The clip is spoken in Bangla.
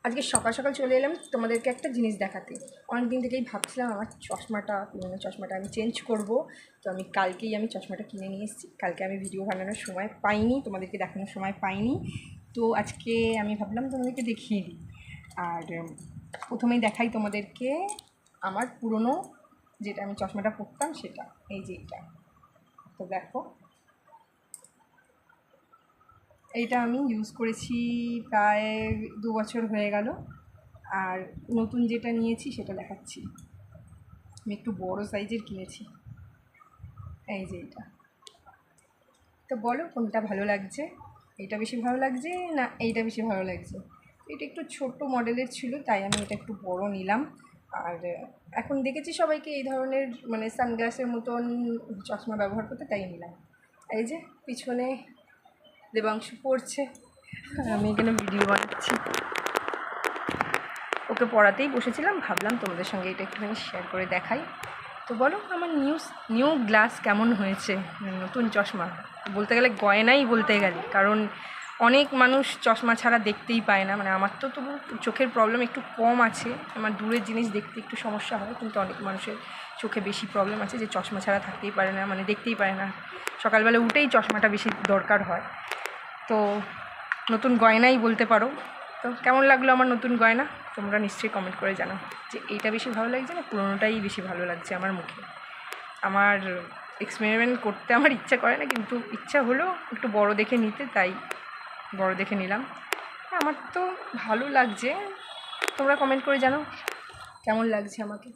আজকে সকাল সকাল চলে এলাম তোমাদেরকে একটা জিনিস দেখাতে। অনেক দিন থেকেই ভাবছিলাম আমার চশমাটা, পুরোনো চশমাটা আমি চেঞ্জ করব। তো আমি কালকেই চশমাটা কিনে নিয়ে এসেছি। কালকে আমি ভিডিও বানানোর সময় পাইনি, তোমাদেরকে দেখানোর সময় পাইনি। তো আজকে আমি ভাবলাম তোমাদেরকে দেখিয়ে দিই। আর প্রথমেই দেখাই তোমাদেরকে আমার পুরনো যেটা আমি চশমাটা পরতাম সেটা, এই যে এটা। তো দেখো, এইটা আমি ইউজ করেছি প্রায় 2 বছর হয়ে গেল। আর নতুন যেটা নিয়েছি সেটা দেখাচ্ছি। আমি একটু বড় সাইজের কিনেছি, এই যে এটা। তো বলো কোনটা ভালো লাগছে, এইটা বেশি ভালো লাগছে না এইটা বেশি ভালো লাগছে? এটা একটু ছোট মডেলের ছিল, তাই আমি এটা একটু বড় নিলাম। আর এখন দেখেছি সবাইকে এই ধরনের সানগ্লাসের মতন চশমা ব্যবহার করতে, তাই নিলাম। এই যে পিছনে দেবাংশু পড়ছে, আমি এখানে ভিডিও বানাচ্ছি। ওকে পড়াতেই বসেছিলাম, ভাবলাম তোমাদের সঙ্গে এটা একটুখানি শেয়ার করে দেখাই। তো বলো আমার নিউ গ্লাস কেমন হয়েছে, নতুন চশমা। বলতে গেলে গয়নাই বলতে গেলে, কারণ অনেক মানুষ চশমা ছাড়া দেখতেই পায় না। আমার তো তবু চোখের প্রবলেম একটু কম আছে, আমার দূরের জিনিস দেখতে একটু সমস্যা হয়, কিন্তু অনেক মানুষের চোখে বেশি প্রবলেম আছে যে চশমা ছাড়া থাকতেই পারে না, দেখতেই পারে না। সকালবেলা উঠেই চশমাটা বেশি দরকার হয়। তো নতুন গয়নাই বলতে পারো। তো কেমন লাগলো আমার নতুন গয়না, তোমরা নিশ্চয়ই কমেন্ট করে জানাও যে এইটা বেশি ভালো লাগছে না পুরোনোটাই বেশি ভালো লাগছে আমার মুখে। আমার এক্সপেরিমেন্ট করতে আমার ইচ্ছা করে না, কিন্তু ইচ্ছা হলো একটু বড় দেখে নিতে, তাই বড় দেখে নিলাম। আমার তো ভালো লাগছে, তোমরা কমেন্ট করে জানাও কেমন লাগছে আমাকে।